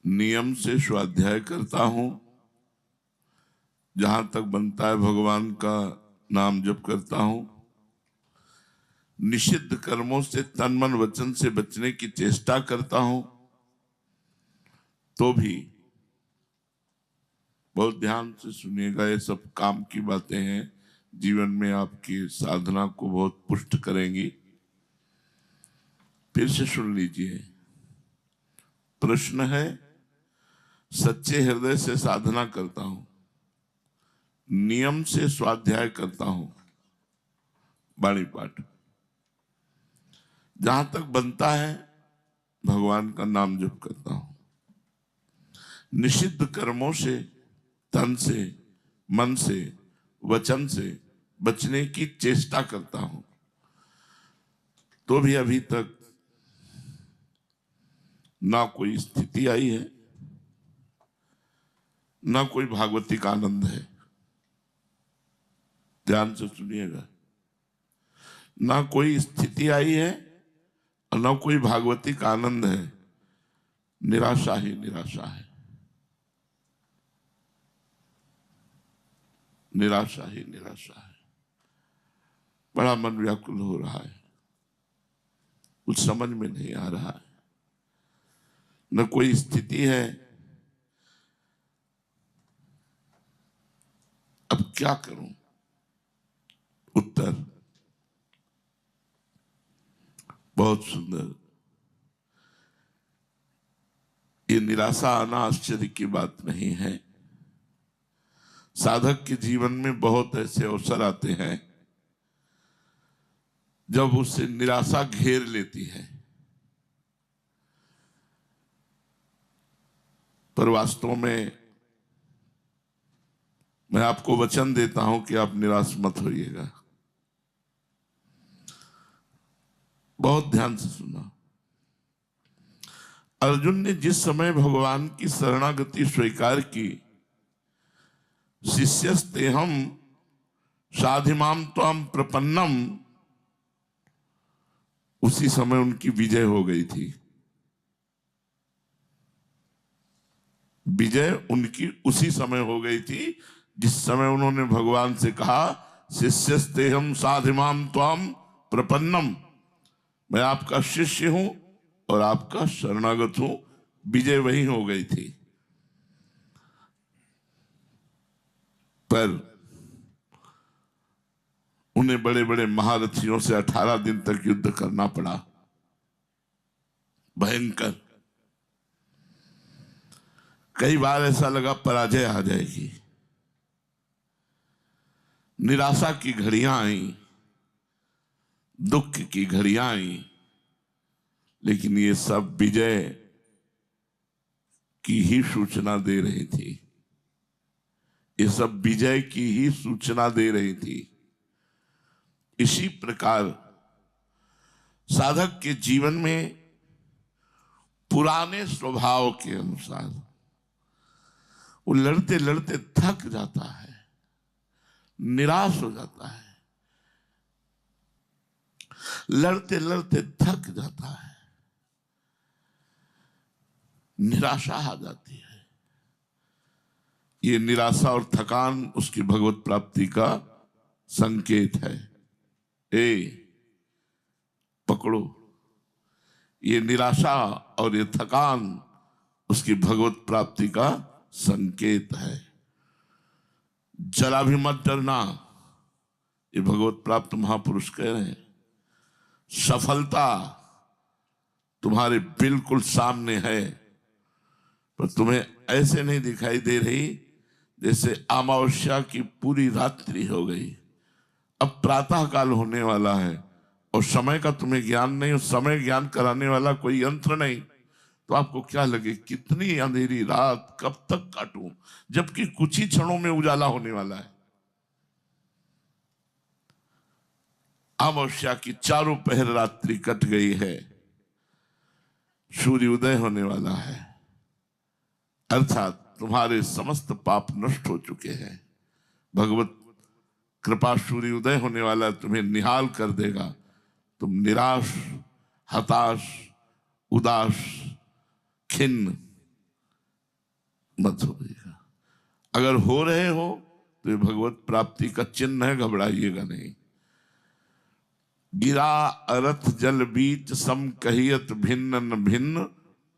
नियम से स्वाध्याय करता हूं, जहां तक बनता है भगवान का नाम जप करता हूं। निषिद्ध कर्मों से तन मन वचन से बचने की चेष्टा करता हूं, तो भी बहुत ध्यान से सुनिएगा, ये सब काम की बातें हैं, जीवन में आपकी साधना को बहुत पुष्ट करेंगी। फिर से सुन लीजिए। प्रश्न है, सच्चे हृदय से साधना करता हूं, नियम से स्वाध्याय करता हूं, वाणी पाठ, जहां तक बनता है भगवान का नाम जप करता हूं। निषिद्ध कर्मों से तन से मन से वचन से बचने की चेष्टा करता हूं, तो भी अभी तक ना कोई स्थिति आई है, ना कोई भागवतिक आनंद है। ध्यान से सुनिएगा। ना कोई स्थिति आई है और ना कोई भागवतिक आनंद है। निराशा ही निराशा है, निराशा ही निराशा है। बड़ा मन व्याकुल हो रहा है, कुछ समझ में नहीं आ रहा है। न कोई स्थिति है, अब क्या करूं? उत्तर बहुत सुंदर। ये निराशा आना आश्चर्य की बात नहीं है। साधक के जीवन में बहुत ऐसे अवसर आते हैं जब उसे निराशा घेर लेती है, पर वास्तव में मैं आपको वचन देता हूं कि आप निराश मत होइएगा। बहुत ध्यान से सुना। अर्जुन ने जिस समय भगवान की शरणागति स्वीकार की, शिष्यस्तेहम साधिमाम त्वाम प्रपन्नम, उसी समय उनकी विजय हो गई थी। विजय उनकी उसी समय हो गई थी जिस समय उन्होंने भगवान से कहा, शिष्यस्तेहम साधिमाम त्वाम प्रपन्नम, मैं आपका शिष्य हूं और आपका शरणागत हूं। विजय वही हो गई थी। पर उन्हें बड़े बड़े महारथियों से 18 दिन तक युद्ध करना पड़ा, भयंकर। कई बार ऐसा लगा पराजय आ जाएगी। निराशा की घड़ियां आई, दुख की घड़ियां आई, लेकिन ये सब विजय की ही सूचना दे रही थी। ये सब विजय की ही सूचना दे रही थी। इसी प्रकार साधक के जीवन में पुराने स्वभाव के अनुसार वो लड़ते लड़ते थक जाता है, निराश हो जाता है, लड़ते लड़ते थक जाता है, निराशा आ जाती है। ये निराशा और थकान उसकी भगवत प्राप्ति का संकेत है। पकड़ो, ये निराशा और ये थकान उसकी भगवत प्राप्ति का संकेत है। जरा भी मत डरना, ये भगवत प्राप्त महापुरुष कह रहे हैं। सफलता तुम्हारे बिल्कुल सामने है, पर तुम्हें ऐसे नहीं दिखाई दे रही जैसे अमावस्या की पूरी रात्रि हो गई। अब प्रातः काल होने वाला है और समय का तुम्हें ज्ञान नहीं, समय ज्ञान कराने वाला कोई यंत्र नहीं, तो आपको क्या लगे कितनी अंधेरी रात कब तक काटूं, जबकि कुछ ही क्षणों में उजाला होने वाला है। अमावस्या की चारों पहर रात्रि कट गई है, सूर्य उदय होने वाला है, अर्थात तुम्हारे समस्त पाप नष्ट हो चुके हैं। भगवत कृपा सूर्य उदय होने वाला, तुम्हें निहाल कर देगा। तुम निराश, हताश, उदास, खिन्न मत होइएगा। अगर हो रहे हो तो ये भगवत प्राप्ति का चिन्ह है, घबराइएगा नहीं। गिरा अरथ जल बीच सम कहियत भिन्न न भिन्न,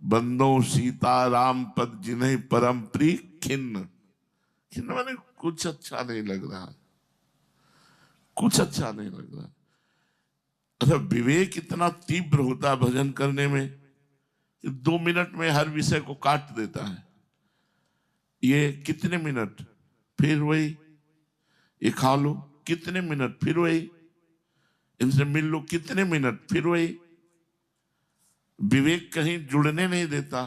बंदो सीता राम पद जिन्हें परम प्रिय खिन्न। खिन्न माने कुछ अच्छा नहीं लग रहा, कुछ अच्छा नहीं लग रहा। अच्छा, विवेक इतना तीव्र होता है भजन करने में कि 2 मिनट में हर विषय को काट देता है। ये कितने मिनट, फिर वही, ये खा लो कितने मिनट, फिर वही, इनसे मिल लो कितने मिनट, फिर वही। विवेक कहीं जुड़ने नहीं देता,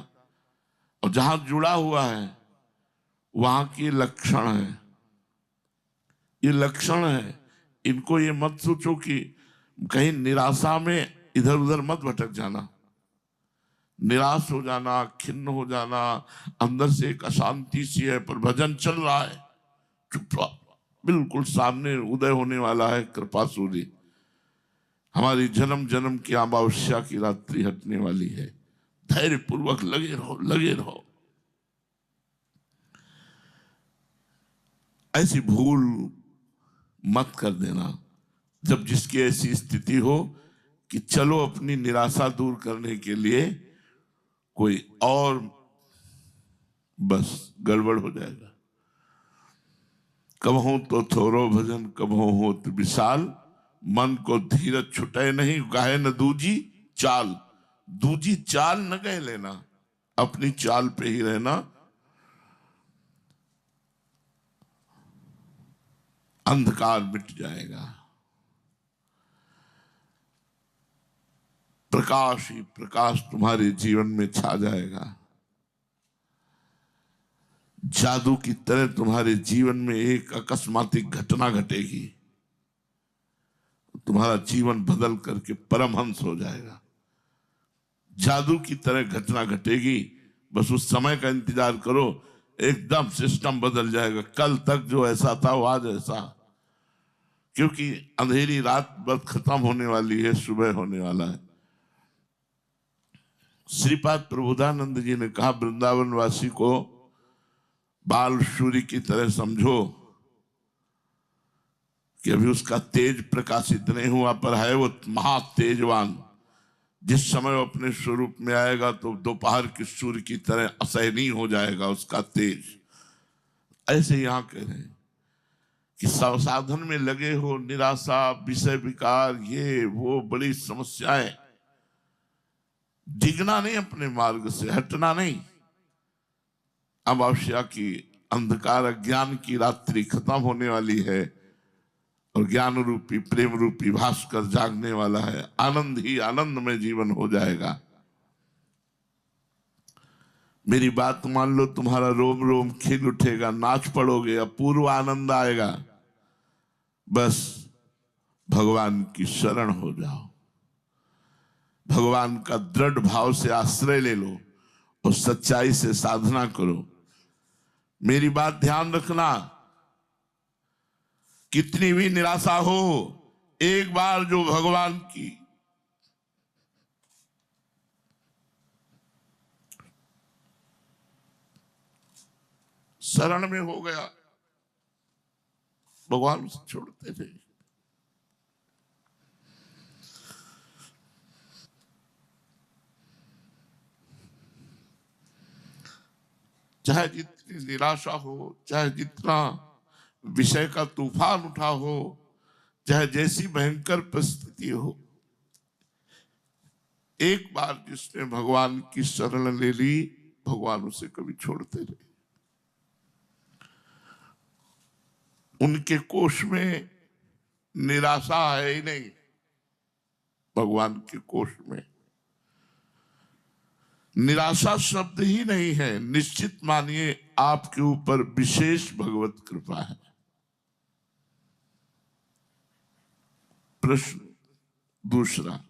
और जहां जुड़ा हुआ है वहां की लक्षण है, ये लक्षण है। इनको ये मत सोचो कि कहीं निराशा में इधर उधर मत भटक जाना, निराश हो जाना, खिन्न हो जाना, अंदर से एक अशांति सी है, पर भजन चल रहा है, चुपचाप बिल्कुल सामने उदय होने वाला है कृपा सूर्य। हमारी जन्म जन्म की अमावस्या की रात्रि हटने वाली है। धैर्य पूर्वक लगे रहो, लगे रहो। ऐसी भूल मत कर देना जब जिसकी ऐसी स्थिति हो कि चलो अपनी निराशा दूर करने के लिए कोई और, बस गड़बड़ हो जाएगा। कब हो तो थोरो भजन, कब हो तो विशाल, मन को धीरज छुटे नहीं, गाहे न दूजी चाल। दूजी चाल न गए लेना, अपनी चाल पे ही रहना। अंधकार मिट जाएगा, प्रकाश ही प्रकाश तुम्हारे जीवन में छा जाएगा। जादू की तरह तुम्हारे जीवन में एक अकस्मातिक घटना घटेगी, तुम्हारा जीवन बदल करके परमहंस हो जाएगा। जादू की तरह घटना घटेगी, बस उस समय का इंतजार करो, एकदम सिस्टम बदल जाएगा। कल तक जो ऐसा था वो आज ऐसा, क्योंकि अंधेरी रात बस खत्म होने वाली है, सुबह होने वाला है। श्रीपाद प्रबोधानंद जी ने कहा, वृंदावन वासी को बाल सूर्य की तरह समझो कि अभी उसका तेज प्रकाशित नहीं हुआ, पर है वो महा तेजवान। जिस समय वो अपने स्वरूप में आएगा तो दोपहर के सूर्य की तरह असहनीय हो जाएगा उसका तेज। ऐसे यहां कह रहे हैं कि साधन में लगे हो, निराशा, विषय विकार, ये वो बड़ी समस्याएं, डिगना नहीं, अपने मार्ग से हटना नहीं। अमावस्या की अंधकार अज्ञान की रात्रि खत्म होने वाली है, और ज्ञान रूपी प्रेम रूपी भास्कर जागने वाला है। आनंद ही आनंद में जीवन हो जाएगा। मेरी बात मान लो, तुम्हारा रोम रोम खिल उठेगा, नाच पड़ोगे, अपूर्व आनंद आएगा। बस भगवान की शरण हो जाओ, भगवान का दृढ़ भाव से आश्रय ले लो, और सच्चाई से साधना करो। मेरी बात ध्यान रखना, कितनी भी निराशा हो, एक बार जो भगवान की शरण में हो गया, भगवान उसे छोड़ते थे। चाहे जितनी निराशा हो, चाहे जितना विषय का तूफान उठा हो, चाहे जैसी भयंकर परिस्थिति हो, एक बार जिसने भगवान की शरण ले ली, भगवान उसे कभी छोड़ते नहीं। उनके कोष में निराशा है ही नहीं, भगवान के कोष में निराशा शब्द ही नहीं है। निश्चित मानिए आपके ऊपर विशेष भगवत कृपा है। प्रश्न दूसरा,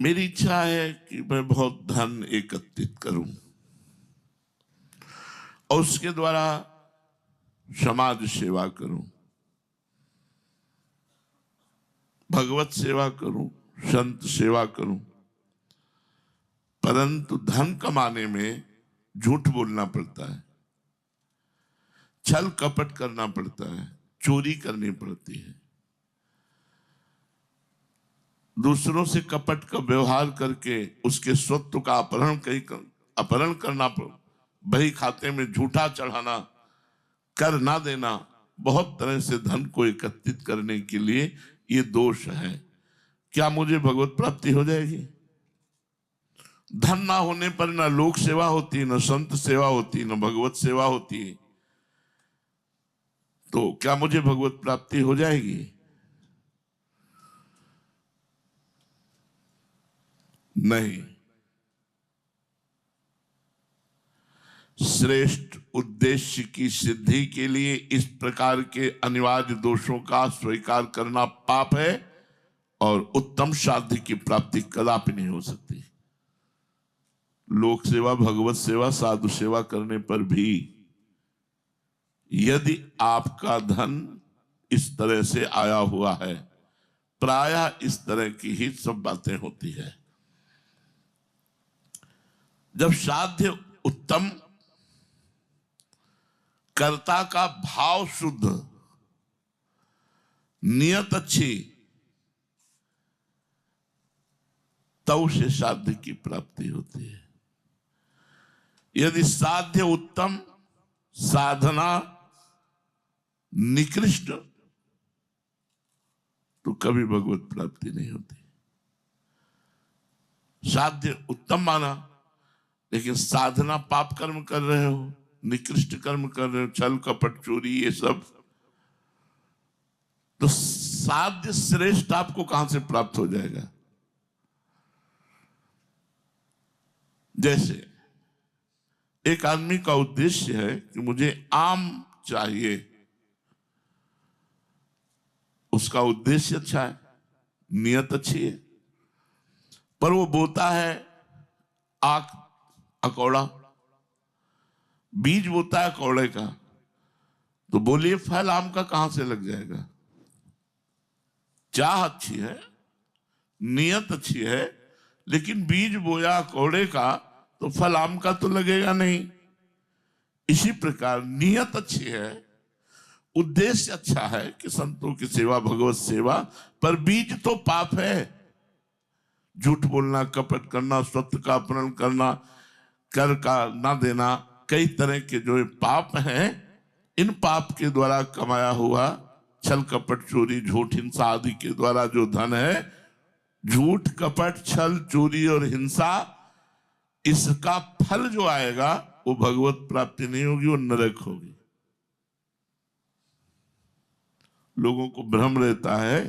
मेरी इच्छा है कि मैं बहुत धन एकत्रित करूं और उसके द्वारा समाज सेवा करूं, भगवत सेवा करूं, संत सेवा करूं, परंतु धन कमाने में झूठ बोलना पड़ता है, छल कपट करना पड़ता है, चोरी करनी पड़ती है, दूसरों से कपट का व्यवहार करके उसके स्वत्व का अपहरण करना, बही खाते में झूठा चढ़ाना, कर ना देना, बहुत तरह से धन को एकत्रित करने के लिए ये दोष है। क्या मुझे भगवत प्राप्ति हो जाएगी? धन ना होने पर ना लोक सेवा होती, न संत सेवा होती, न भगवत सेवा होती, तो क्या मुझे भगवत प्राप्ति हो जाएगी? नहीं। श्रेष्ठ उद्देश्य की सिद्धि के लिए इस प्रकार के अनिवार्य दोषों का स्वीकार करना पाप है और उत्तम साध्य की प्राप्ति कदापि नहीं हो सकती। लोक सेवा, भगवत सेवा, साधु सेवा करने पर भी यदि आपका धन इस तरह से आया हुआ है, प्रायः इस तरह की ही सब बातें होती है। जब साध्य उत्तम, कर्ता का भाव शुद्ध, नियत अच्छी, तब उसे साध्य की प्राप्ति होती है। यदि साध्य उत्तम, साधना निकृष्ट, तो कभी भगवत प्राप्ति नहीं होती। साध्य उत्तम माना, लेकिन साधना पाप कर्म कर रहे हो, निकृष्ट कर्म कर रहे हो, छल कपट चोरी, ये सब, तो साध्य श्रेष्ठ आपको कहां से प्राप्त हो जाएगा? जैसे एक आदमी का उद्देश्य है कि मुझे आम चाहिए, उसका उद्देश्य अच्छा है, नियत अच्छी है, पर वो बोता है आक अकौड़ा, बीज बोता है कौड़े का, तो बोलिए फल आम का कहां से लग जाएगा? चाह अच्छी है, नियत अच्छी है, लेकिन बीज बोया कौड़े का तो फल आम का तो लगेगा नहीं। इसी प्रकार नियत अच्छी है, उद्देश्य अच्छा है कि संतों की सेवा, भगवत सेवा, पर बीज तो पाप है। झूठ बोलना, कपट करना, स्वत्व का अपहरण करना, कर का ना देना, कई तरह के जो पाप हैं, इन पाप के द्वारा कमाया हुआ छल कपट चोरी झूठ हिंसा आदि के द्वारा जो धन है, झूठ कपट छल चोरी और हिंसा, इसका फल जो आएगा वो भगवत प्राप्ति नहीं होगी, वो नरक होगी। लोगों को भ्रम रहता है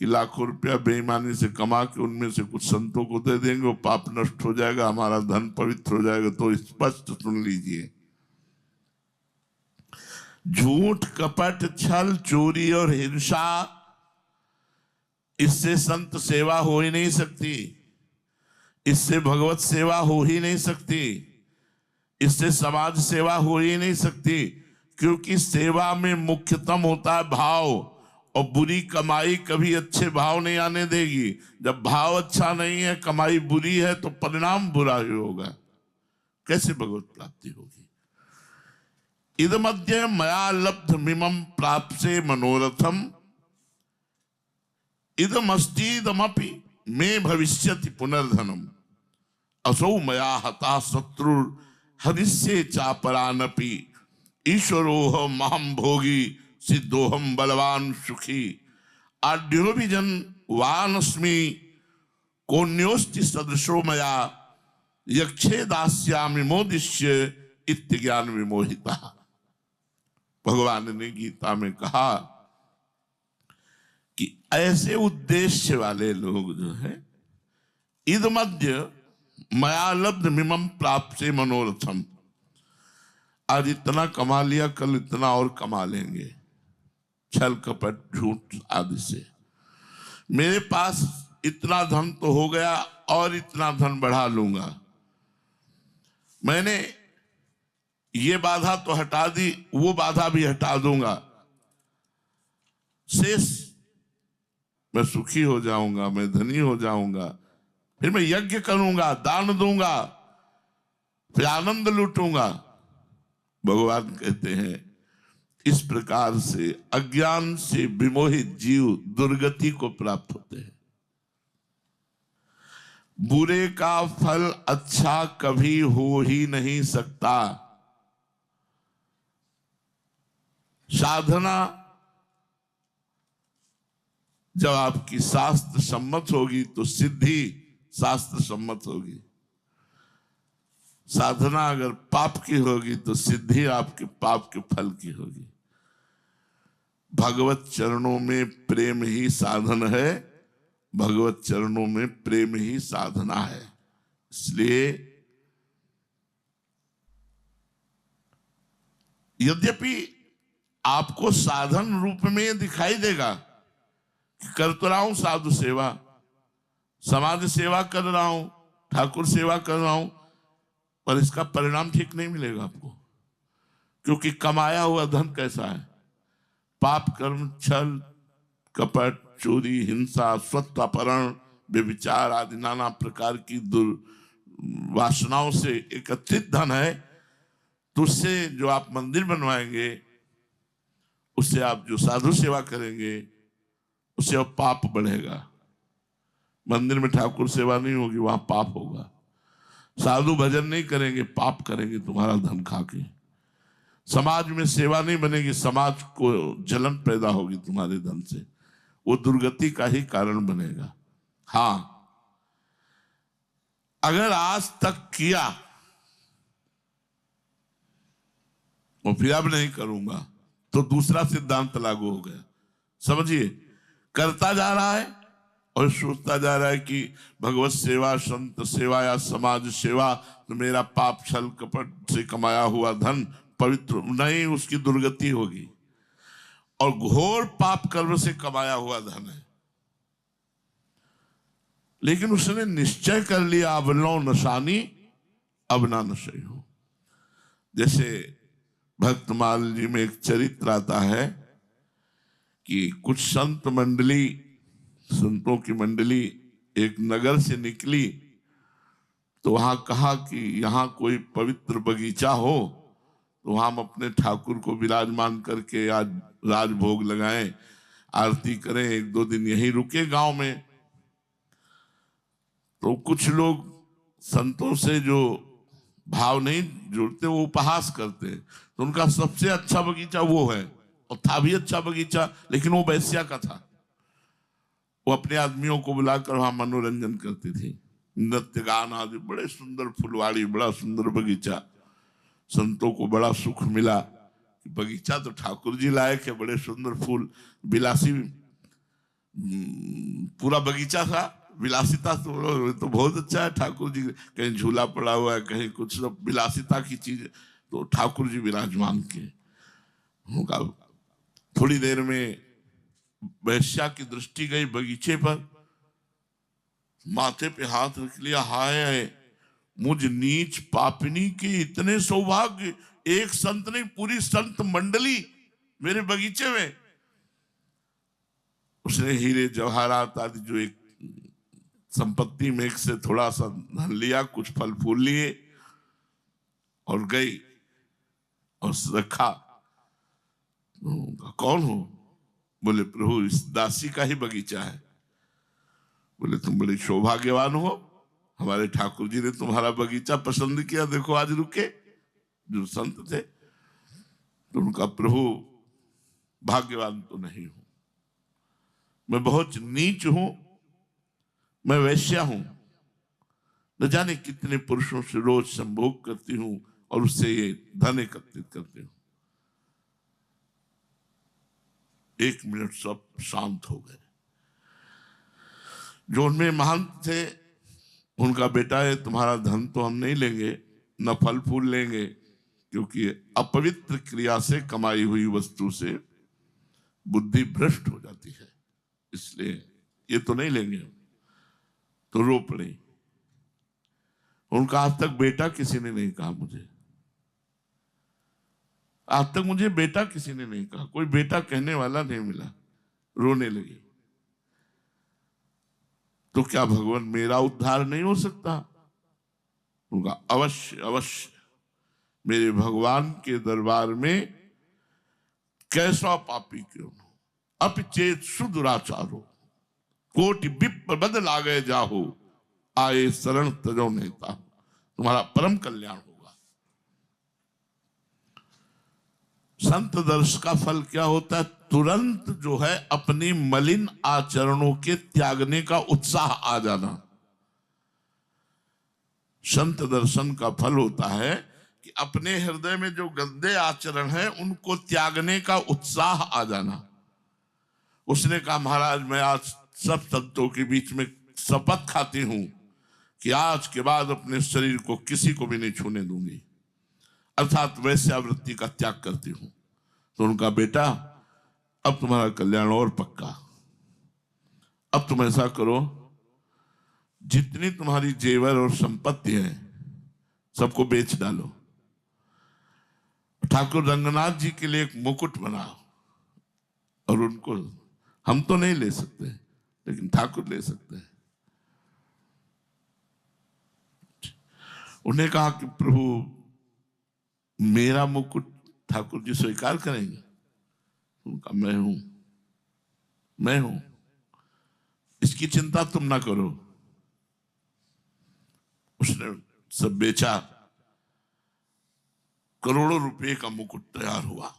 कि लाखों रुपया बेईमानी से कमा के उनमें से कुछ संतों को दे देंगे, वो पाप नष्ट हो जाएगा, हमारा धन पवित्र हो जाएगा। तो स्पष्ट सुन लीजिए, झूठ कपट छल चोरी और हिंसा, इससे संत सेवा हो ही नहीं सकती, इससे भगवत सेवा हो ही नहीं सकती, इससे समाज सेवा हो ही नहीं सकती, क्योंकि सेवा में मुख्यतम होता है भाव, और बुरी कमाई कभी अच्छे भाव नहीं आने देगी। जब भाव अच्छा नहीं है, कमाई बुरी है, तो परिणाम बुरा ही होगा। कैसे भगवत प्राप्ति होगी? इदमद्य मया लब्ध मिमं प्राप्से मनोरथम, इदमस्तीदमपि मे भविष्यति पुनर्धनम, असौ मया हता शत्रु हरिष्ये चापरानपि, ईश्वरोहम महम भोगी सिद्धोहम बलवान सुखी, आढ्योभिजन वानस्मि कोन्योस्ति सदृशो मया, यक्षे दास्यामि मोदिष्य इत्याज्ञान विमोहिता। भगवान ने गीता में कहा कि ऐसे उद्देश्य वाले लोग जो है, इदमद्य मया लब्ध मिमं प्राप्से मनोरथम, आज इतना कमा लिया, कल इतना और कमा लेंगे, छल कपट झूठ आदि से। मेरे पास इतना धन तो हो गया और इतना धन बढ़ा लूंगा, मैंने ये बाधा तो हटा दी, वो बाधा भी हटा दूंगा, शेष मैं सुखी हो जाऊंगा, मैं धनी हो जाऊंगा, फिर मैं यज्ञ करूंगा, दान दूंगा, फिर आनंद लूटूंगा। भगवान कहते हैं इस प्रकार से अज्ञान से विमोहित जीव दुर्गति को प्राप्त होते हैं। बुरे का फल अच्छा कभी हो ही नहीं सकता। साधना जब आपकी शास्त्र सम्मत होगी तो सिद्धि शास्त्र सम्मत होगी। साधना अगर पाप की होगी तो सिद्धि आपके पाप के फल की होगी। भगवत चरणों में प्रेम ही साधन है, भगवत चरणों में प्रेम ही साधना है। इसलिए यद्यपि आपको साधन रूप में दिखाई देगा कि कर तो रहा हूं साधु सेवा, समाज सेवा कर रहा हूं, ठाकुर सेवा कर रहा हूं, पर इसका परिणाम ठीक नहीं मिलेगा आपको। क्योंकि कमाया हुआ धन कैसा है? पाप कर्म, छल कपट, चोरी, हिंसा, स्वत्वापहरण, व्यभिचार आदि नाना प्रकार की वासनाओं से एकत्रित धन है। तो उससे जो आप मंदिर बनवाएंगे, उससे आप जो साधु सेवा करेंगे, उससे अब पाप बढ़ेगा। मंदिर में ठाकुर सेवा नहीं होगी, वहां पाप होगा। साधु भजन नहीं करेंगे, पाप करेंगे तुम्हारा धन खा के। समाज में सेवा नहीं बनेगी, समाज को जलन पैदा होगी तुम्हारे धन से, वो दुर्गति का ही कारण बनेगा। हां, अगर आज तक किया और फिर अब नहीं करूंगा तो दूसरा सिद्धांत लागू हो गया। समझिए, करता जा रहा है और सोचता जा रहा है कि भगवत सेवा, संत सेवा या समाज सेवा तो मेरा पाप छल कपट से कमाया हुआ धन पवित्र नहीं, उसकी दुर्गति होगी। और घोर पाप कर्म से कमाया हुआ धन है, लेकिन उसने निश्चय कर लिया अब लो नशानी अब ना नशे हो। जैसे भक्तमाल जी में एक चरित्र आता है कि कुछ संतों की मंडली एक नगर से निकली, तो वहां कहा कि यहां कोई पवित्र बगीचा हो तो हम अपने ठाकुर को विराजमान करके आज राजभोग लगाएं, आरती करें, एक दो दिन यहीं रुके गांव में। तो कुछ लोग संतों से जो भाव नहीं जुड़ते वो उपहास करते हैं, तो उनका सबसे अच्छा बगीचा वो है, और था भी अच्छा बगीचा, लेकिन वो वैश्या का था। वो अपने आदमियों को बुलाकर वहां मनोरंजन करती थी, नृत्य गान आदि, बड़े सुंदर फुलवाड़ी, बड़ा सुंदर बगीचा। संतों को बड़ा सुख मिला कि बगीचा तो ठाकुर जी लायक है, बड़े सुंदर फूल, विलासी पूरा बगीचा था, विलासिता तो बहुत अच्छा है। ठाकुर जी कहीं झूला पड़ा हुआ है, कहीं कुछ, सब विलासिता की चीज, तो ठाकुर जी विराजमान के। थोड़ी देर में वैश्या की दृष्टि गई बगीचे पर, माथे पे हाथ रख लिया, हाय मुझ नीच पापिनी के इतने सौभाग्य, एक संत नहीं पूरी संत मंडली मेरे बगीचे में। उसने हीरे जवाहरात आदि जो एक संपत्ति में एक से थोड़ा सा धन लिया, कुछ फल फूल लिए और गई और रखा। कौन हो? बोले प्रभु इस दासी का ही बगीचा है। बोले तुम बड़े सौभाग्यवान हो, हमारे ठाकुर जी ने तुम्हारा बगीचा पसंद किया, देखो आज रुके। जो संत थे तो उनका प्रभु भाग्यवान तो नहीं हूं, मैं बहुत नीच हूं, मैं वैश्या हूं, न जाने कितने पुरुषों से रोज संभोग करती हूं और उससे ये धन एकत्रित करती हूं। एक मिनट सब शांत हो गए। जो उनमें महंत थे उनका बेटा है, तुम्हारा धन तो हम नहीं लेंगे, न फल फूल लेंगे, क्योंकि अपवित्र क्रिया से कमाई हुई वस्तु से बुद्धि भ्रष्ट हो जाती है, इसलिए ये तो नहीं लेंगे। तो रो पड़े। उनका आज तक बेटा किसी ने नहीं कहा मुझे, आज तक मुझे बेटा किसी ने नहीं कहा, कोई बेटा कहने वाला नहीं मिला। रोने लगी। तो क्या भगवान मेरा उद्धार नहीं हो सकता? उनका अवश्य अवश्य। मेरे भगवान के दरबार में कैसा पापी क्यों हो, अपचेत सुदुराचारो, कोटि विप्र बदल आ गए जाहो, आए शरण तजो नेता। तुम्हारा परम कल्याण होगा। संत दर्श का फल क्या होता है? तुरंत जो है अपनी मलिन आचरणों के त्यागने का उत्साह आ जाना। संत दर्शन का फल होता है कि अपने हृदय में जो गंदे आचरण है उनको त्यागने का उत्साह आ जाना। उसने कहा महाराज मैं आज सब संतों के बीच में शपथ खाती हूं कि आज के बाद अपने शरीर को किसी को भी नहीं छूने दूंगी, अर्थात वैश्यावृत्ति का त्याग करती हूं। तो उनका बेटा अब तुम्हारा कल्याण और पक्का। अब तुम ऐसा करो, जितनी तुम्हारी जेवर और संपत्ति है सबको बेच डालो, ठाकुर रंगनाथ जी के लिए एक मुकुट बनाओ, और उनको हम तो नहीं ले सकते लेकिन ठाकुर ले सकते हैं। उन्हें कहा कि प्रभु मेरा मुकुट ठाकुर जी स्वीकार करेंगे? उनका मैं हूं, इसकी चिंता तुम ना करो। उसने सब बेचा, करोड़ों रुपए का मुकुट तैयार हुआ,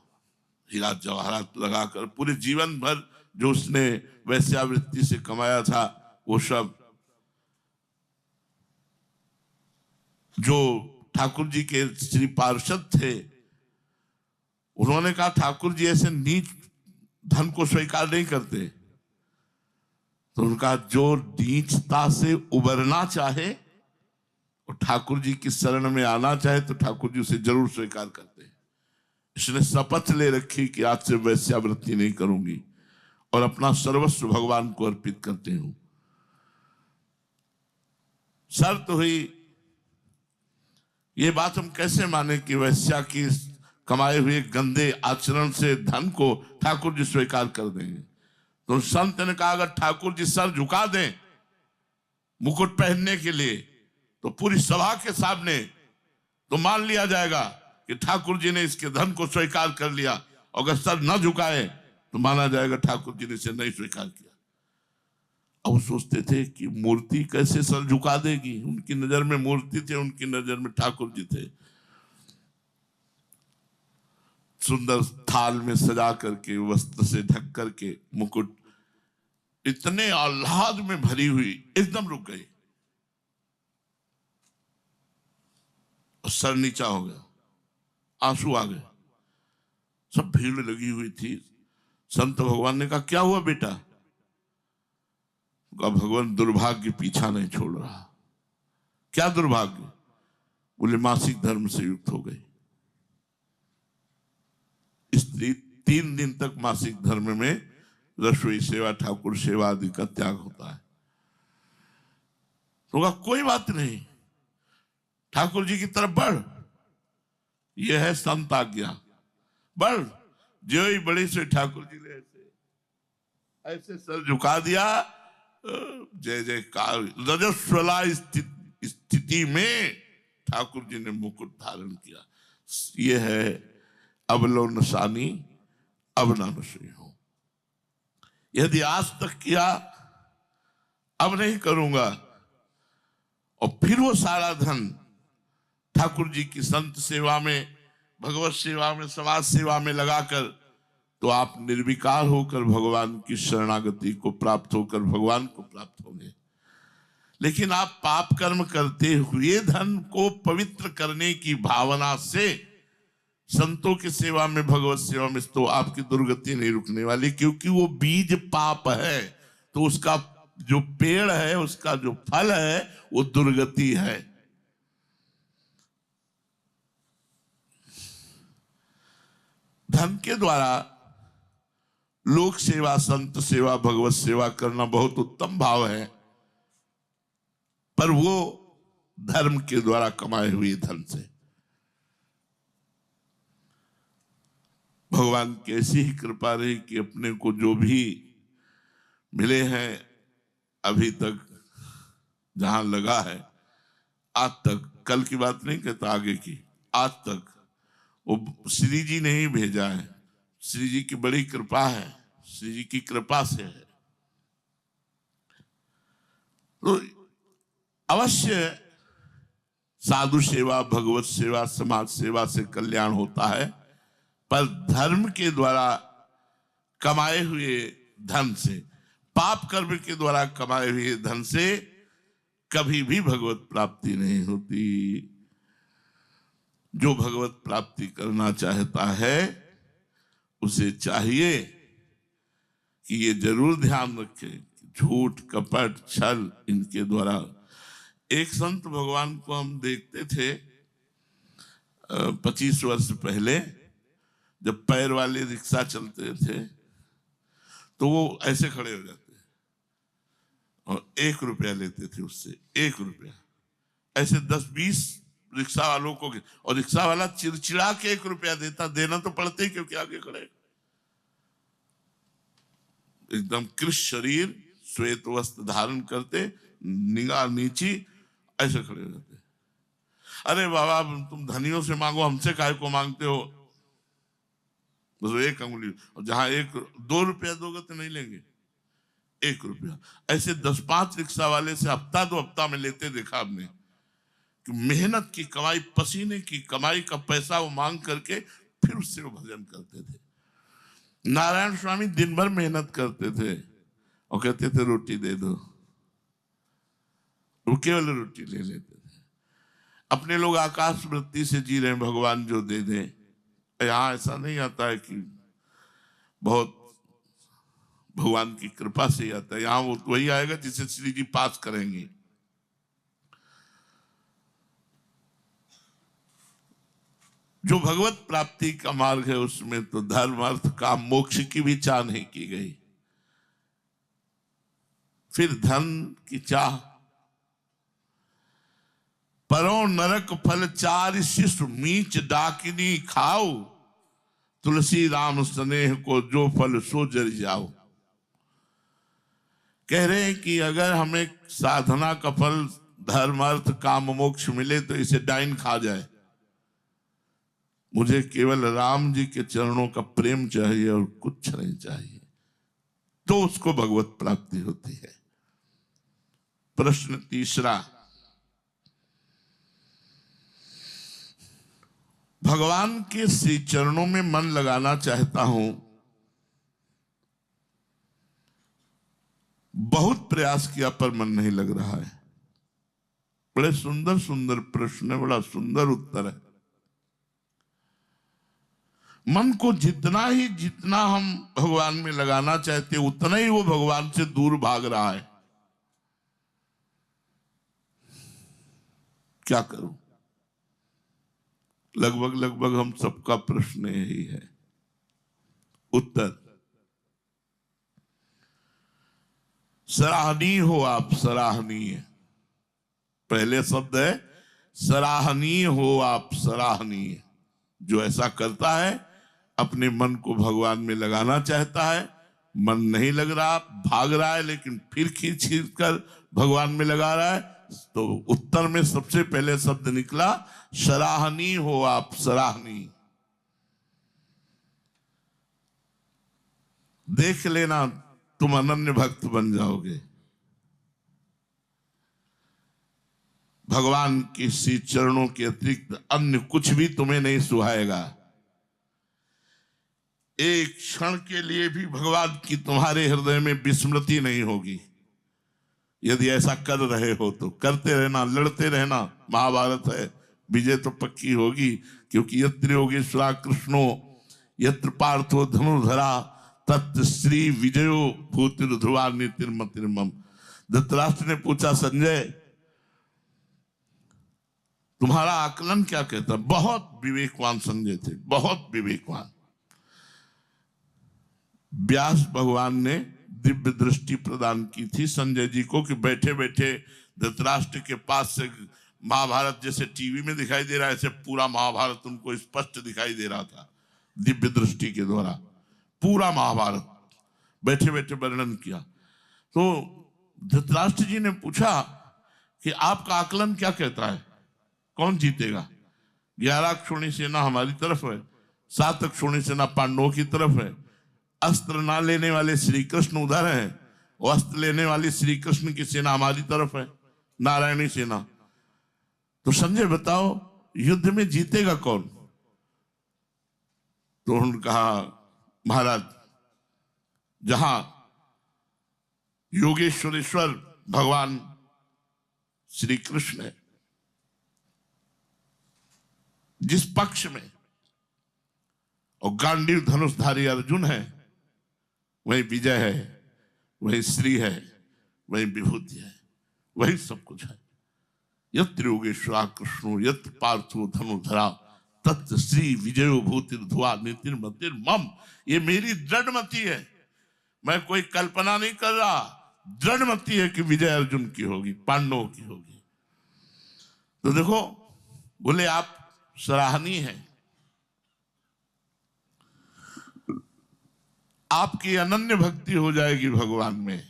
हीरा जवाहरात लगाकर। पूरे जीवन भर जो उसने वैश्यावृत्ति से कमाया था वो सब जो ठाकुर जी के श्री पार्षद थे उन्होंने कहा ठाकुर जी ऐसे नीच धन को स्वीकार नहीं करते। तो उनका जो नीचता से उबरना चाहे और ठाकुर जी की शरण में आना चाहे तो ठाकुर जी उसे जरूर स्वीकार करते हैं। इसने शपथ ले रखी कि आज से वैश्यावृत्ति नहीं करूंगी और अपना सर्वस्व भगवान को अर्पित करते हूं। शर्त हुई, ये बात हम कैसे माने कि वैश्या की कमाए हुए गंदे आचरण से धन को ठाकुर जी स्वीकार कर देंगे? तो संत ने कहा अगर ठाकुर जी सर झुका दें मुकुट पहनने के लिए तो पूरी सभा के सामने तो मान लिया जाएगा कि ठाकुर जी ने इसके धन को स्वीकार कर लिया, अगर सर न झुकाए तो माना जाएगा ठाकुर जी ने इसे नहीं स्वीकार किया। अब सोचते थे कि मूर्ति कैसे सर झुका देगी, उनकी नजर में मूर्ति थे, उनकी नजर में ठाकुर जी थे। सुंदर थाल में सजा करके वस्त्र से ढक करके मुकुट इतने आह्लाद में भरी हुई एकदम रुक गई और सर नीचा हो गया, आंसू आ गए, सब भीड़ लगी हुई थी। संत भगवान ने कहा क्या हुआ बेटा? कहा भगवान दुर्भाग्य पीछा नहीं छोड़ रहा। क्या दुर्भाग्य? बोले मासिक धर्म से युक्त हो गई। स्त्री 3 दिन तक मासिक धर्म में रसोई सेवा ठाकुर सेवा आदि का त्याग होता है। तो कहा कोई बात नहीं, ठाकुर जी की तरफ बढ़, यह है संत आज्ञा, बढ़। जो ही बड़ी से ठाकुर जी ने ऐसे सर झुका दिया, जय जयकार। रजस्वला स्थिति में ठाकुर जी ने मुकुट धारण किया। यह है अबलो नशानी अब ना नशे हो। यदि आज तक किया अब नहीं करूंगा। और फिर वो सारा धन ठाकुर जी की संत सेवा में, भगवत सेवा में, समाज सेवा में लगाकर तो आप निर्विकार होकर भगवान की शरणागति को प्राप्त होकर भगवान को प्राप्त होंगे। लेकिन आप पाप कर्म करते हुए धन को पवित्र करने की भावना से संतों की सेवा में, भगवत सेवा में, तो आपकी दुर्गति नहीं रुकने वाली, क्योंकि वो बीज पाप है। तो उसका जो पेड़ है, उसका जो फल है वो दुर्गति है। धन के द्वारा लोक सेवा, संत सेवा, भगवत सेवा करना बहुत उत्तम भाव है, पर वो धर्म के द्वारा कमाए हुए धन से। भगवान की ऐसी ही कृपा रही कि अपने को जो भी मिले हैं अभी तक जहां लगा है आज तक, कल की बात नहीं कहता, आगे की, आज तक वो श्री जी ने ही भेजा है। श्री जी की बड़ी कृपा है, श्री जी की कृपा से है। तो अवश्य साधु सेवा, भगवत सेवा, समाज सेवा से कल्याण होता है, पर धर्म के द्वारा कमाए हुए धन से, पाप कर्म के द्वारा कमाए हुए धन से कभी भी भगवत प्राप्ति नहीं होती। जो भगवत प्राप्ति करना चाहता है उसे चाहिए कि ये जरूर ध्यान रखे, झूठ, कपट, छल इनके द्वारा। एक संत भगवान को हम देखते थे 25 वर्ष पहले, जब पैर वाले रिक्शा चलते थे तो वो ऐसे खड़े हो जाते और 1 रुपया लेते थे उससे, 1 रुपया। ऐसे 10-20 रिक्शा वालों को, और रिक्शा वाला चिड़चिड़ा के 1 रुपया देता, देना तो पड़ते ही क्योंकि आगे खड़े। एकदम कृष शरीर, श्वेत वस्त्र धारण करते, निगाह नीची, ऐसे खड़े हो जाते। अरे बाबा तुम धनियों से मांगो, हमसे काहे को मांगते हो? बस 1 अंगुली, और जहां 1-2 रुपया दोगे तो नहीं लेंगे, 1 रुपया। ऐसे 10-5 रिक्शा वाले से हफ्ता 2 हफ्ता में लेते देखा आपने, कि मेहनत की कमाई, पसीने की कमाई का पैसा वो मांग करके फिर उससे वो भजन करते थे। नारायण स्वामी दिन भर मेहनत करते थे और कहते थे रोटी दे दो, वो केवल रोटी ले लेते थे। अपने लोग आकाश वृत्ति से जी रहे हैं, भगवान जो दे दे। यहाँ ऐसा नहीं आता है कि बहुत भगवान की कृपा से ही आता है, यहाँ वो वही आएगा जिसे श्री जी पास करेंगे। जो भगवत प्राप्ति का मार्ग है उसमें तो धर्म, अर्थ, काम, मोक्ष की भी चाह नहीं की गई। फिर धन की चाह, परों नरक फल 4 शिष्य मीच डाकिनी खाओ, तुलसी राम स्नेह को जो फल सो जर जाओ। कह रहे हैं कि अगर हमें साधना का फल धर्म, अर्थ, काम, मोक्ष मिले तो इसे डाइन खा जाए। मुझे केवल राम जी के चरणों का प्रेम चाहिए और कुछ नहीं चाहिए, तो उसको भगवत प्राप्ति होती है। प्रश्न तीसरा, भगवान के श्री चरणों में मन लगाना चाहता हूं, बहुत प्रयास किया पर मन नहीं लग रहा है। बड़े सुंदर सुंदर प्रश्न है, बड़ा सुंदर उत्तर है। मन को जितना हम भगवान में लगाना चाहते उतना ही वो भगवान से दूर भाग रहा है। क्या करूं? लगभग हम सबका प्रश्न यही है। उत्तर, सराहनीय हो आप, सराहनीय। पहले शब्द है सराहनीय हो आप, सराहनीय। जो ऐसा करता है, अपने मन को भगवान में लगाना चाहता है, मन नहीं लग रहा, भाग रहा है, लेकिन फिर खींच कर भगवान में लगा रहा है, तो उत्तर में सबसे पहले शब्द निकला सराहनीय हो आप, सराहनीय। देख लेना तुम अनन्य भक्त बन जाओगे। भगवान के श्री चरणों के अतिरिक्त अन्य कुछ भी तुम्हें नहीं सुहाएगा। एक क्षण के लिए भी भगवान की तुम्हारे हृदय में विस्मृति नहीं होगी। यदि ऐसा कर रहे हो तो करते रहना, लड़ते रहना। महाभारत है, विजय तो पक्की होगी, क्योंकि यत्र योगेश्वरा कृष्णो यत्र पार्थो धनुर्धरा तत्र श्री विजयो भूतिर ध्रुवा नीतिर्मतिर्मम। धृतराष्ट्र ने पूछा, संजय तुम्हारा आकलन क्या कहता? बहुत विवेकवान संजय थे, बहुत विवेकवान। व्यास भगवान ने दिव्य दृष्टि प्रदान की थी संजय जी को कि बैठे बैठे धृतराष्ट्र के पास से महाभारत जैसे टीवी में दिखाई दे रहा है, ऐसे पूरा महाभारत उनको स्पष्ट दिखाई दे रहा था। दिव्य दृष्टि के द्वारा पूरा महाभारत बैठे बैठे वर्णन किया। तो धृतराष्ट्र जी ने पूछा कि आपका आकलन क्या कहता है, कौन जीतेगा। 11 अक्षौणी सेना हमारी तरफ है, 7 अक्षौणी सेना पांडवों की तरफ है। अस्त्र ना लेने वाले श्री कृष्ण उधर है, और अस्त्र लेने वाली श्री कृष्ण की सेना हमारी तरफ है, नारायणी सेना। तो संजय बताओ युद्ध में जीतेगा कौन। तो उन्होंने कहा महाराज जहां योगेश्वरेश्वर भगवान श्री कृष्ण है, जिस पक्ष में, और गांडीव धनुषधारी अर्जुन है, वही विजय है, वही श्री है, वही विभूति है, वही सब कुछ है। यत्र योगेश्वर कृष्णो यत्र पार्थो धनुधरा तत् श्री विजयो भूतिर्धुआ नीतिर्मतिर मम। ये मेरी दृढ़मति है, मैं कोई कल्पना नहीं कर रहा, दृढ़मति है कि विजय अर्जुन की होगी, पांडवों की होगी। तो देखो बोले आप सराहनीय है, आपकी अनन्य भक्ति हो जाएगी भगवान में,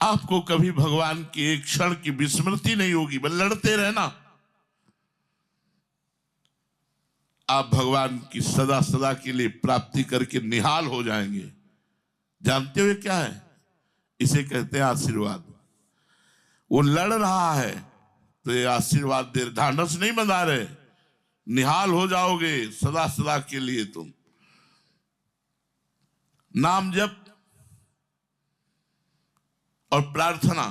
आपको कभी भगवान की एक क्षण की विस्मृति नहीं होगी, बस लड़ते रहना, आप भगवान की सदा सदा के लिए प्राप्ति करके निहाल हो जाएंगे। जानते हुए क्या है, इसे कहते हैं आशीर्वाद। वो लड़ रहा है तो ये आशीर्वाद दे, ढांढस नहीं बना रहे, निहाल हो जाओगे सदा सदा के लिए तुम। नाम जप और प्रार्थना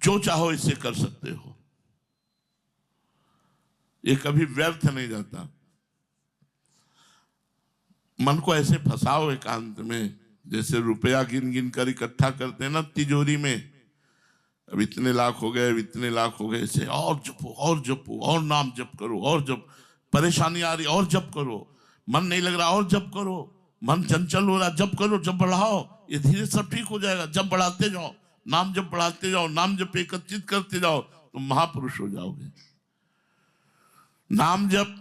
जो चाहो इसे कर सकते हो, ये कभी व्यर्थ नहीं जाता। मन को ऐसे फंसाओ एकांत में, जैसे रुपया गिन गिन कर इकट्ठा करते हैं ना तिजोरी में, अब इतने लाख हो गए, इतने लाख हो गए, ऐसे और जपो और जपो और नाम जप करो और जप, परेशानी आ रही और जप करो, मन नहीं लग रहा और जप करो, मन चंचल हो रहा जप करो, जब बढ़ाओ, ये धीरे सब ठीक हो जाएगा। जब बढ़ाते जाओ, नाम जप बढ़ाते जाओ, नाम जप एकत्रित करते जाओ, तो महापुरुष हो जाओगे। नाम जप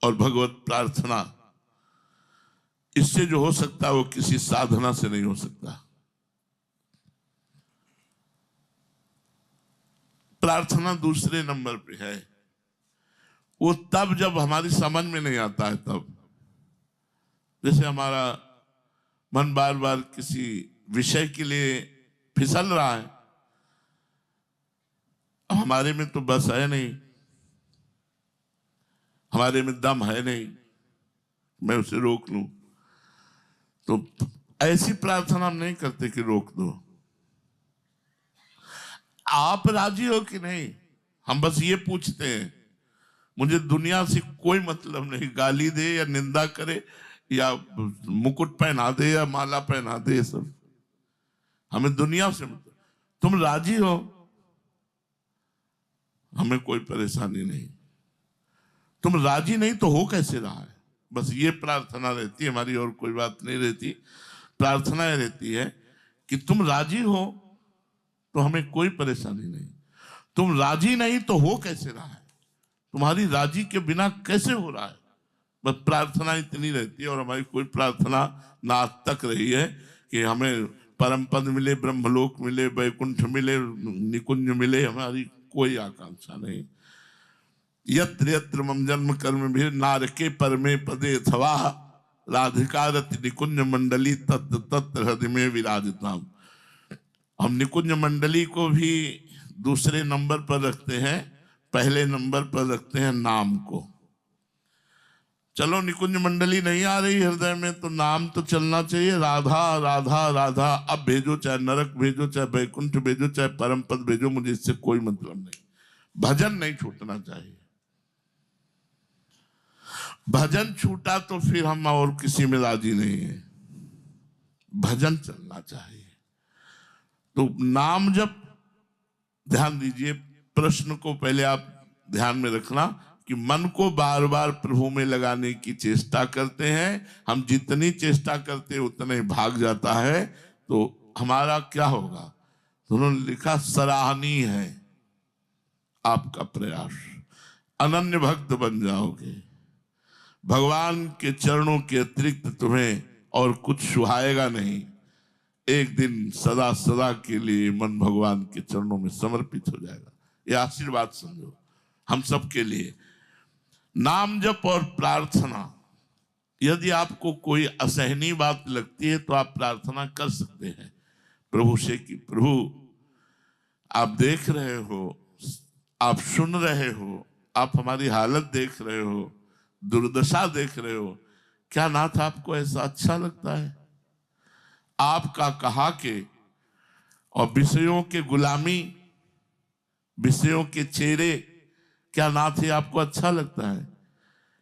और भगवत प्रार्थना, इससे जो हो सकता है वो किसी साधना से नहीं हो सकता। प्रार्थना दूसरे नंबर पे है, वो तब जब हमारी समझ में नहीं आता है तब। जैसे हमारा मन बार बार किसी विषय के लिए फिसल रहा है, हमारे में तो बस है नहीं, हमारे में दम है नहीं, मैं उसे रोक लूं। तो ऐसी प्रार्थना हम नहीं करते कि रोक दो। आप राजी हो कि नहीं, हम बस ये पूछते हैं। मुझे दुनिया से कोई मतलब नहीं, गाली दे या निंदा करे या मुकुट पहना दे या माला पहना दे, ये सब हमें दुनिया से मतलब। तुम राजी हो, हमें कोई परेशानी नहीं। तुम राजी नहीं तो हो कैसे रहा है, बस ये प्रार्थना रहती है हमारी, और कोई बात नहीं रहती। प्रार्थना ये रहती है कि तुम राजी हो तो हमें कोई परेशानी नहीं, तुम राजी नहीं तो हो कैसे रहा है, तुम्हारी राजी के बिना कैसे हो रहा है, बस प्रार्थना इतनी रहती है। और हमारी कोई प्रार्थना ना आज तक रही है कि हमें परम पद मिले, ब्रह्मलोक मिले, वैकुंठ मिले, निकुंज मिले, हमारी कोई आकांक्षा नहीं। यत्र यत्र मम जन्म कर्म भी नारके परमे पदे अथवा राधिकारति निकुंज मंडली तत्र तत्र हृदय में विराजताम। हम निकुंज मंडली को भी दूसरे नंबर पर रखते हैं, पहले नंबर पर रखते हैं नाम को। चलो निकुंज मंडली नहीं आ रही हृदय में तो नाम तो चलना चाहिए, राधा राधा राधा। अब भेजो, चाहे नरक भेजो, चाहे वैकुंठ भेजो, चाहे परम पद भेजो, मुझे इससे कोई मतलब नहीं। भजन नहीं छूटना चाहिए। भजन छूटा तो फिर हम और किसी में राजी नहीं है, भजन चलना चाहिए। तो नाम जब, ध्यान दीजिए, प्रश्न को पहले आप ध्यान में रखना कि मन को बार बार प्रभु में लगाने की चेष्टा करते हैं हम, जितनी चेष्टा करते हैं उतना ही भाग जाता है, तो हमारा क्या होगा। तो उन्होंने लिखा सराहनीय है आपका प्रयास, अनन्य भक्त बन जाओगे, भगवान के चरणों के अतिरिक्त तुम्हें और कुछ सुहाएगा नहीं। एक दिन सदा सदा के लिए मन भगवान के चरणों में समर्पित हो जाएगा। ये आशीर्वाद समझो हम सब के लिए। नाम जप और प्रार्थना, यदि आपको कोई असहनीय बात लगती है तो आप प्रार्थना कर सकते हैं प्रभु से कि प्रभु आप देख रहे हो, आप सुन रहे हो, आप हमारी हालत देख रहे हो, दुर्दशा देख रहे हो, क्या नाथ आपको ऐसा अच्छा लगता है? आपका कहा के और विषयों के गुलामी, विषयों के चेहरे, क्या नाथ ये आपको अच्छा लगता है?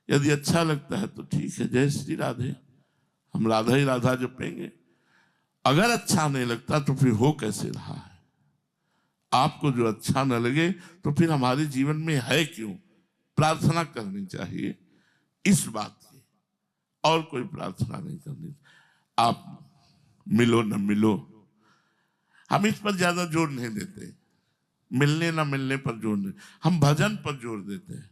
यदि अच्छा लगता है तो ठीक है, जय श्री राधे, हम राधा ही राधा जपेंगे। अगर अच्छा नहीं लगता तो फिर हो कैसे रहा है? आपको जो अच्छा न लगे तो फिर हमारे जीवन में है क्यों? प्रार्थना करनी चाहिए इस बात की, और कोई प्रार्थना नहीं करनी। आप मिलो न मिलो, हम इस पर ज्यादा जोर नहीं देते, मिलने न मिलने पर जोर नहीं, हम भजन पर जोर देते हैं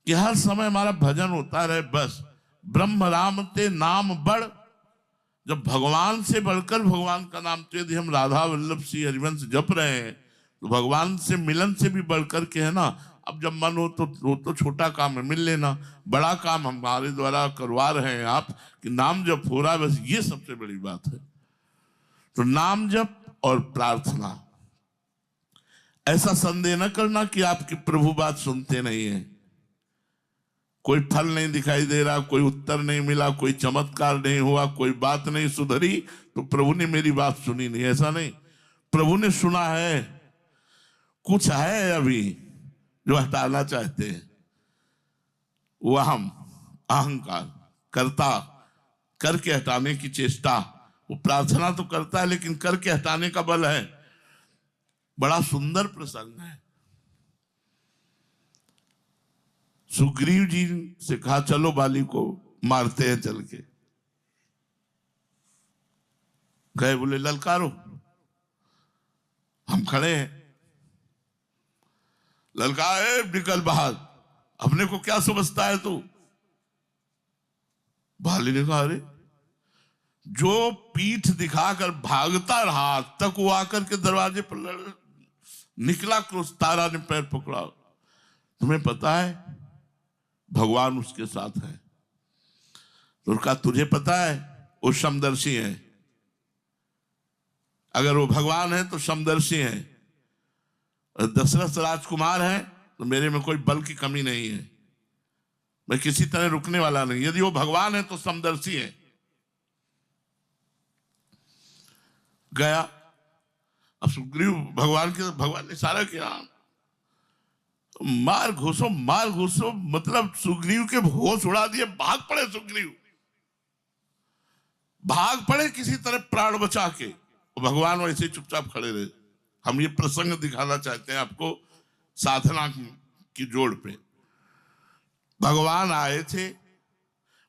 कि हर समय हमारा भजन होता रहे। बस ब्रह्म राम ते नाम बढ़, जब भगवान से बढ़कर भगवान का नाम, तो यदि हम राधा वल्लभ श्री हरिवंश जप रहे हैं तो भगवान से मिलन से भी बढ़कर के है ना। अब जब मन हो तो वो तो छोटा काम है, मिल लेना। बड़ा काम हमारे द्वारा करवा रहे हैं आप कि नाम जप हो रहा है, बस ये सबसे बड़ी बात है। तो नाम जप और प्रार्थना, ऐसा संदेह न करना कि आपकी प्रभु बात सुनते नहीं है, कोई फल नहीं दिखाई दे रहा, कोई उत्तर नहीं मिला, कोई चमत्कार नहीं हुआ, कोई बात नहीं सुधरी तो प्रभु ने मेरी बात सुनी नहीं। ऐसा नहीं, प्रभु ने सुना है। कुछ है अभी जो हटाना चाहते हैं, वो हम अहंकार, कर्ता करके हटाने की चेष्टा। वो प्रार्थना तो करता है लेकिन करके हटाने का बल है। बड़ा सुंदर प्रसंग है। सुग्रीव जी से कहा चलो बाली को मारते हैं चल के। गए, बोले ललकारो, हम खड़े हैं। ललकारे, निकल बाहर, अपने को क्या समझता है तू? बाली ने कहा अरे, जो पीठ दिखाकर भागता रहा तक वो आकर के दरवाजे पर निकला, क्रोध, तारा ने पैर पकड़ा। तुम्हें पता है भगवान उसके साथ है? तो कहा तुझे पता है वो समदर्शी है, अगर वो भगवान है तो समदर्शी है, दशरथ राजकुमार है तो मेरे में कोई बल की कमी नहीं है, मैं किसी तरह रुकने वाला नहीं। यदि वो भगवान है तो समदर्शी है। गया, अब सुग्रीव भगवान ने इशारा किया, मार घुसो मार घुसो, मतलब सुग्रीव के होश उड़ा दिए। भाग पड़े सुग्रीव, भाग पड़े किसी तरह प्राण बचा के। भगवान वैसे चुपचाप खड़े रहे। हम ये प्रसंग दिखाना चाहते हैं आपको साधना की जोड़ पे। भगवान आए थे,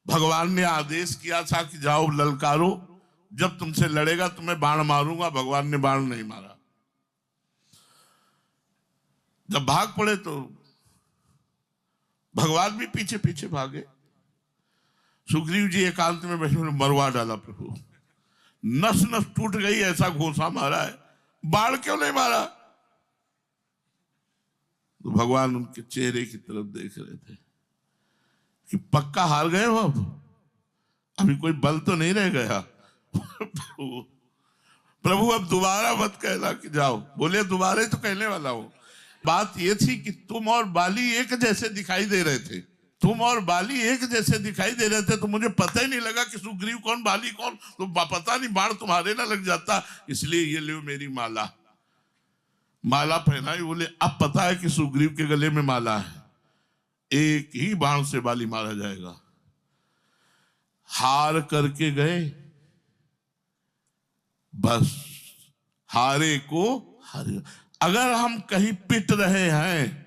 भगवान ने आदेश किया था कि जाओ ललकारो, जब तुमसे लड़ेगा तो मैं बाण मारूंगा। भगवान ने बाण नहीं मारा। जब भाग पड़े तो भगवान भी पीछे पीछे भागे। सुग्रीव जी एकांत में बैठे, मरवा डाला प्रभु, नस नस टूट गई, ऐसा घोंसा मारा है, बाण क्यों नहीं मारा? तो भगवान उनके चेहरे की तरफ देख रहे थे कि पक्का हार गए हो, अब अभी कोई बल तो नहीं रह गया। प्रभु अब दोबारा मत कहना कि जाओ। बोले दोबारा ही तो कहने वाला हूं। बात ये थी कि तुम और बाली एक जैसे दिखाई दे रहे थे, तुम और बाली एक जैसे दिखाई दे रहे थे, तो मुझे पता ही नहीं लगा कि सुग्रीव कौन बाली कौन। तो पता नहीं बाण तुम्हारे ना लग जाता, इसलिए ये लो मेरी माला। माला पहनाई। बोले अब पता है कि सुग्रीव के गले में माला है, एक ही बाण से बाली मारा जाएगा। हार करके गए, बस हारे को हारे। अगर हम कहीं पिट रहे हैं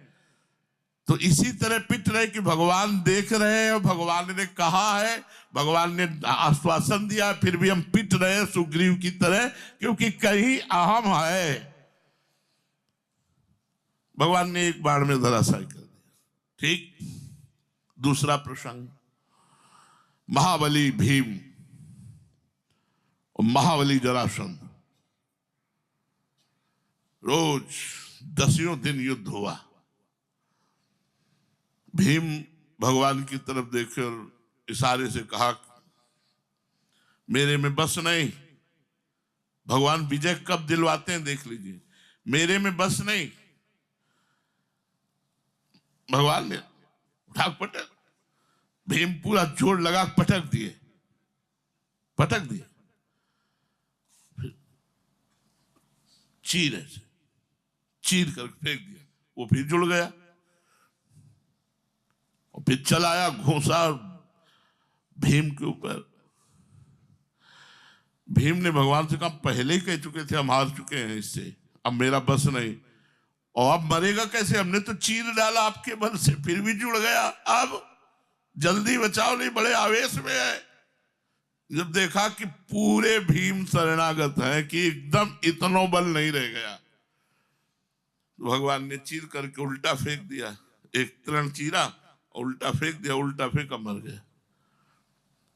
तो इसी तरह पिट रहे कि भगवान देख रहे हैं और भगवान ने कहा है, भगवान ने आश्वासन दिया, फिर भी हम पिट रहे हैं सुग्रीव की तरह, क्योंकि कहीं अहम है। भगवान ने एक बाण में धराशायी कर दिया। ठीक। दूसरा प्रसंग, महाबली भीम और महाबली जरासंध, रोज 10 दिन युद्ध हुआ। भीम भगवान की तरफ देखे और इशारे से कहा, मेरे में बस नहीं। भगवान विजय कब दिलवाते हैं देख लीजिए, मेरे में बस नहीं। भगवान ने उठा पटक, भीम पूरा जोर लगा पटक दिए, फिर चीर कर फेंक दिया, वो फिर जुड़ गया और फिर चलाया घोंसा भीम के ऊपर। भीम ने भगवान से कहा, पहले ही कह चुके थे हम हार चुके हैं इससे, अब मेरा बस नहीं। और अब मरेगा कैसे, हमने तो चीर डाला आपके बल से, फिर भी जुड़ गया, अब जल्दी बचाओ, नहीं बड़े आवेश में है। जब देखा कि पूरे भीम शरणागत हैं कि एकदम इतना बल नहीं रह गया, तो भगवान ने चीर करके उल्टा फेंक दिया। एक तरण चीरा और उल्टा फेंक दिया, उल्टा फेंका मर गया।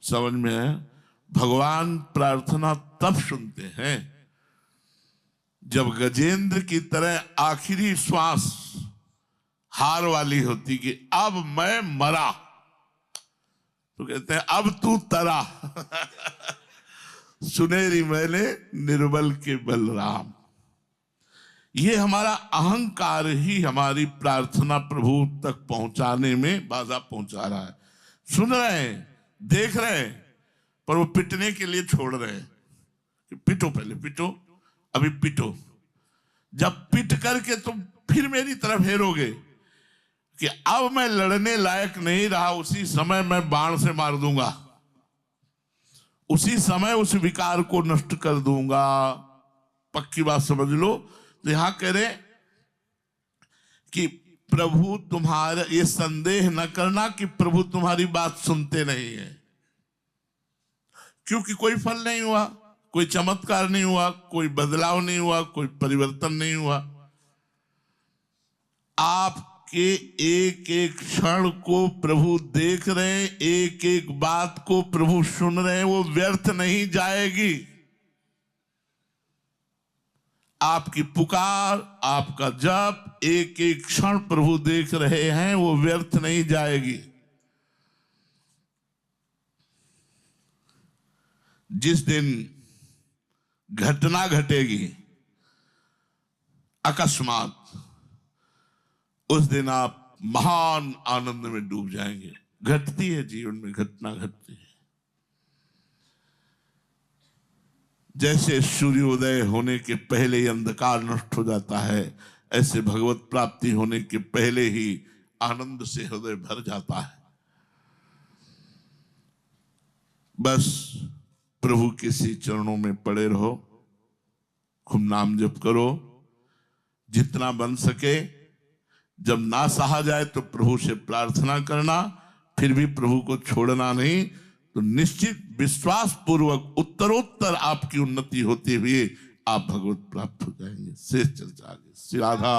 समझ में है? भगवान प्रार्थना तब सुनते हैं जब गजेंद्र की तरह आखिरी श्वास हार वाली होती कि अब मैं मरा, तो कहते हैं अब तू तरा सुनेरी मैंने निर्बल के बलराम। ये हमारा अहंकार ही हमारी प्रार्थना प्रभु तक पहुंचाने में बाधा पहुंचा रहा है। सुन रहे हैं, देख रहे हैं, पर वो पिटने के लिए छोड़ रहे हैं कि पिटो, पहले पिटो, अभी पिटो। जब पिट करके तुम फिर मेरी तरफ हेरोगे कि अब मैं लड़ने लायक नहीं रहा, उसी समय मैं बाण से मार दूंगा, उसी समय उस विकार को नष्ट कर दूंगा। पक्की बात समझ लो। तो यहां कह रहे कि प्रभु तुम्हारा, ये संदेह न करना कि प्रभु तुम्हारी बात सुनते नहीं है, क्योंकि कोई फल नहीं हुआ, कोई चमत्कार नहीं हुआ, कोई बदलाव नहीं हुआ, कोई परिवर्तन नहीं हुआ। आपके एक एक क्षण को प्रभु देख रहे हैं, एक एक बात को प्रभु सुन रहे हैं, वो व्यर्थ नहीं जाएगी। आपकी पुकार, आपका जप, एक एक क्षण प्रभु देख रहे हैं, वो व्यर्थ नहीं जाएगी। जिस दिन घटना घटेगी अकस्मात, उस दिन आप महान आनंद में डूब जाएंगे। घटती है जीवन में, घटना घटती है। जैसे सूर्योदय होने के पहले ही अंधकार नष्ट हो जाता है, ऐसे भगवत प्राप्ति होने के पहले ही आनंद से हृदय भर जाता है। बस प्रभु के सी चरणों में पड़े रहो, खूब नाम जप करो जितना बन सके। जब ना सहा जाए तो प्रभु से प्रार्थना करना, फिर भी प्रभु को छोड़ना नहीं, तो निश्चित विश्वास पूर्वक उत्तरोत्तर आपकी उन्नति होती हुई आप भगवत प्राप्त हो जाएंगे। शेष चर्चा आगे। श्री राधा।